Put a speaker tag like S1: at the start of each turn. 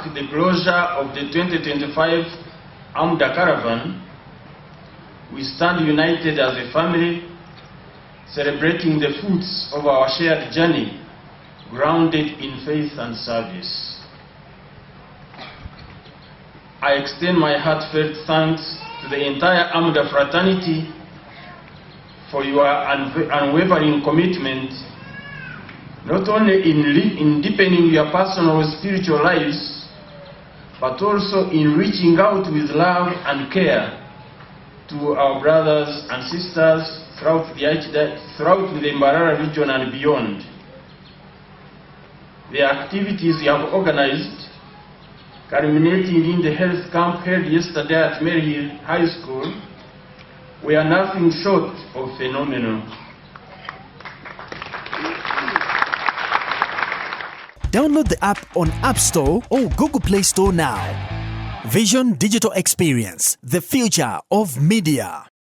S1: mark the closure of the 2025 Amda Caravan, we stand united as a family, celebrating the fruits of our shared journey, grounded in faith and service. I extend my heartfelt thanks to the entire Amda fraternity for your unwavering commitment, not only in deepening your personal and spiritual lives, but also in reaching out with love and care to our brothers and sisters throughout the Mbarara region and beyond. The activities you have organized, culminating in the health camp held yesterday at Maryhill High School, were nothing short of phenomenal.
S2: Download the app on App Store or Google Play Store now. Vision Digital Experience, the future of media.